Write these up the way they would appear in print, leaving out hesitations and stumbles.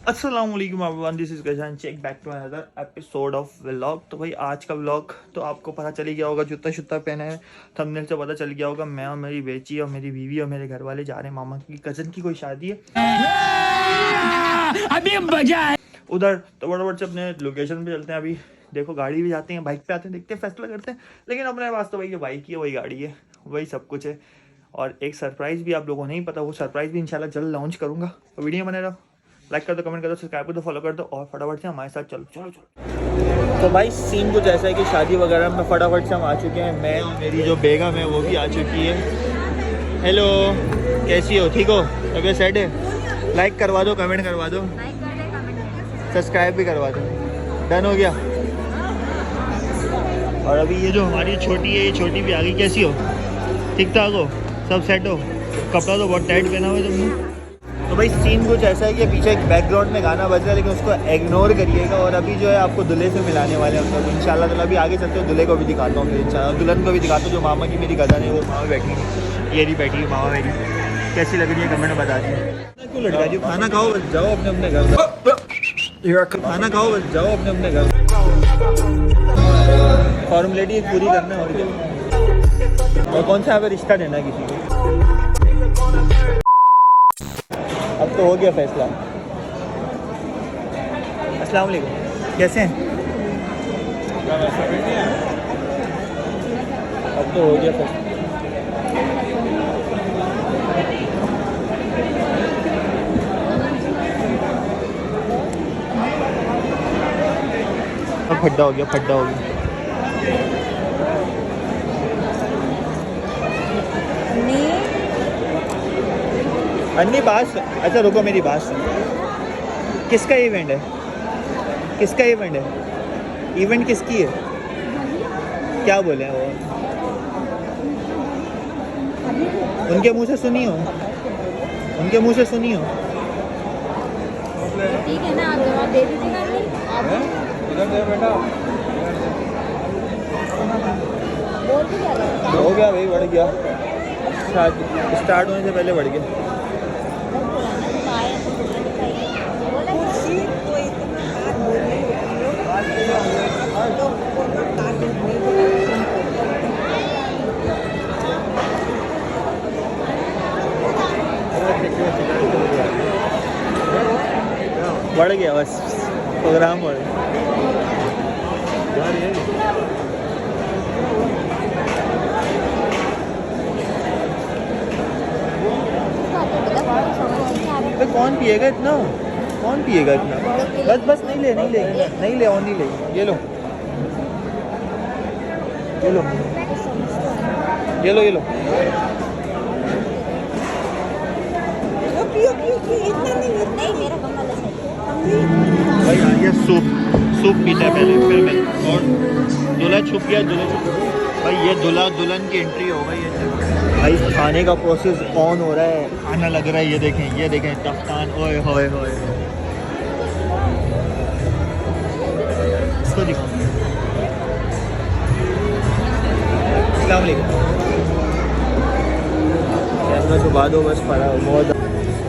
अस्सलाम वालेकुम everyone, this is गजान, check back to another episode of vlog. तो भाई आज का व्लॉग तो आपको पता चल ही गया होगा, जूता शुत्ता पहना है थंबनेल से पता चल गया होगा। मैं और मेरी बेची और मेरी बीवी और मेरे घर वाले जा रहे हैं मामा की कज़न की कोई शादी है अभी मजा है उधर। तो फटाफट से अपने लोकेशन पे चलते हैं। अभी देखो गाड़ी भी जाते हैं, बाइक पे आते हैं, देखते हैं फैसला करते हैं। लेकिन अपने पास तो भाई ये बाइक ही है, वही गाड़ी है, वही सब कुछ है। और एक सरप्राइज़ भी आप लोगों को नहीं पता, वो सरप्राइज़ भी इंशाल्लाह जल्द लॉन्च करूँगा। तो वीडियो बने रहो, लाइक कर दो, कमेंट कर दो, सब्सक्राइब कर दो, फॉलो कर दो और फटाफट से हमारे साथ चलो चलो चलो। तो भाई सीन कुछ ऐसा है कि शादी वगैरह में फटाफट से हम आ चुके हैं। मैं और मेरी जो बेगम है वो भी आ चुकी है। हेलो, कैसी हो? ठीक हो? तबीयत सेट है? लाइक करवा दो, कमेंट करवा दो, सब्सक्राइब भी करवा दो। डन हो गया। और अभी ये जो हमारी छोटी है, ये छोटी भी आ गई। कैसी हो? ठीक ठाक हो? सब सेट हो? कपड़ा तो बहुत टाइट पहना हुआ है तुमने। तो भाई सीन कुछ ऐसा है कि पीछे एक बैकग्राउंड में गाना बज रहा है, लेकिन उसको इग्नोर करिएगा। और अभी जो है आपको दूल्हे से मिलाने वाले हैं हम लोग इंशाल्लाह। तो अभी आगे चलते हो, दूल्हे को भी दिखाता हूँ इंशाल्लाह, दुल्हन को भी दिखाता हूँ। जो मामा की मेरी कज़न है वो मामा बैठी है, ये नहीं बैठी है मामा मेरी। कैसी लग रही है कमेंट में बता दीजिए। क्यों लड़का जी, खाना खाओ बस जाओ अपने अपने घर, खाना खाओ बस जाओ अपने अपने घर। फॉर्मेलिटी पूरी करना है और क्या। और कौन सा अगर रिश्ता देना है किसी को। अब तो हो गया फैसला। अस्सलाम वालेकुम, कैसे हैं? अब तो हो गया फैसला। अब फड्डा हो गया, फड्डा हो गया। अन्नी बात, अच्छा रुको मेरी बात सुन। किसका इवेंट है? किसका इवेंट है? इवेंट किसकी है? क्या बोले हैं वो? उनके मुंह से सुनी हो, उनके मुंह से सुनी हो। ठीक है ना, आप जवाब दे दीजिएगा। बेटा हो गया भाई, बढ़ गया। स्टार्ट होने से पहले बढ़ गया। बढ़ गया बस, प्रोग्राम बढ़ गया। कौन पिएगा इतना? कौन पिएगा इतना? बस बस नहीं ले, नहीं ले, नहीं ले, और नहीं ले। ये लो, ये लो, ये लो, ये लो। भाई आ गया सूप। सूप पीता है पहले, फिर मैं। और दूल्हा छुप गया, दूल्हा छुप। भाई ये दूल्हा दुल्हन की एंट्री हो गई है। भाई खाने का प्रोसेस ऑन हो रहा है, आना लग रहा है। ये देखें, ये देखें तफ्तान। ओए होए होए, इसको दिखाओ। अस्सलाम वालेकुम। कैमरा छुपा दो बस, पड़ा बहुत।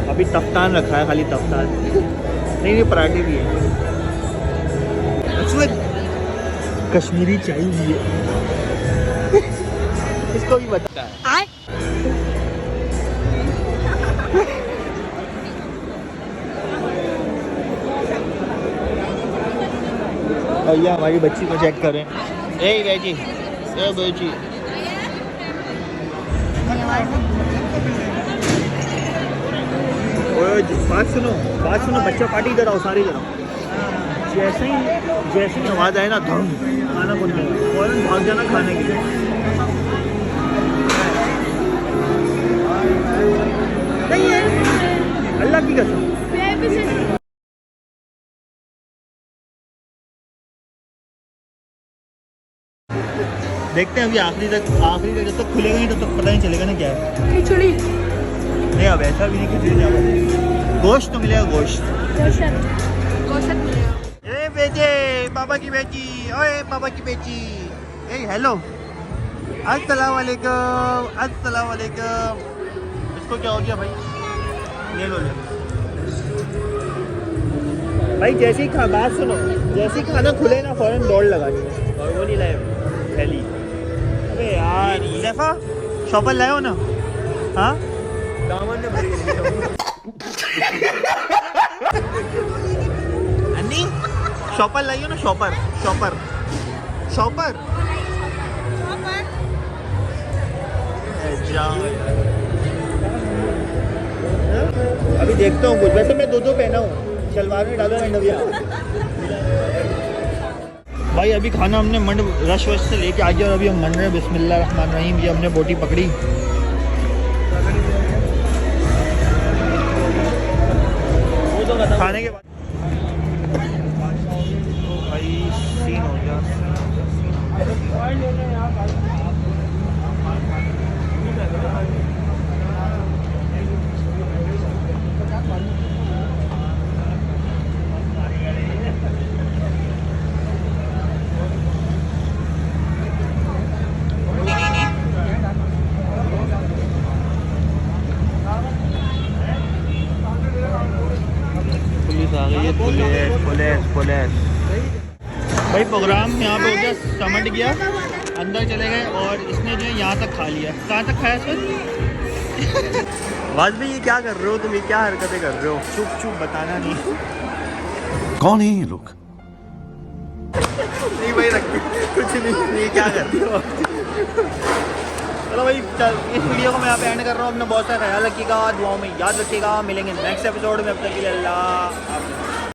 अभी तफ्तान रखा है, खाली तफ्तान नहीं, नहीं पराठे भी है। कश्मीरी चाय भी है। इसको भी बता है। भैया हमारी बच्ची को चेक करें। ए बेटी, ए बेटी, बात सुनो, बात सुनो। बच्चा पार्टी इधर आओ, सारी इधर आओ। जैसे ही आवाज़ आए ना, धम खाना बन जाएगा, फौरन भाग जाना खाने के लिए। नहीं है, अल्लाह की कसम। देखते हैं अभी आखिरी तक जब तक खुलेगा नहीं तब तक पता नहीं चलेगा ना क्या है। खिचड़ी नहीं, अब ऐसा भी नहीं, खिचड़ी नहीं, गोश्त तो मिलेगा, गोश्त मिलेगा। ए बेटे, पापा की बेटी, ओए पापा की बेटी, ए हेलो, अस्सलाम वालेकुम, अस्सलाम वालेकुम। इसको क्या हो गया भाई? ले लो ले लो। भाई जैसे ही बात सुनो, जैसे ही खाना खुले ना फौरन दौड़ लगानी है। और वो नहीं लाए थैली। अबे यार जैफा शॉपर लाए हो ना? हाँ दामन ने भरी अन्नी शॉपर लाइयो ना, शॉपर शॉपर शॉपर अभी देखता हूँ कुछ। वैसे मैं दो पहना हूँ, शलवार में डालूंगा इंडोविया। भाई अभी खाना हमने मंड रश वश से लेके आ गया और अभी हम मन रहे हैं। बिस्मिल्लाह रहमान रहीम। ये हमने बोटी पकड़ी। खाने के बाद भाई सीन हो गया। पुलिस आ गई है, पुलिस पुलिस पुलिस। भाई प्रोग्राम यहाँ पे हो गया, समझ गया, अंदर चले गए और इसने जो है यहाँ तक खा लिया। कहाँ तक खाया सर? वाज भाई ये क्या कर रहे हो तुम? ये क्या हरकतें कर रहे हो? चुप चुप बताना नहीं। कौन है ये लोग? नहीं भाई रख कुछ नहीं, ये क्या कर रहे हो? चलो भाई चल, इस वीडियो को मैं यहाँ पे एंड कर रहा हूँ। अपना बहुत सारा ख्याल रखिएगा, दुआओं में याद रखिएगा। मिलेंगे नेक्स्ट एपिसोड में, अब तक के लिए अल्लाह।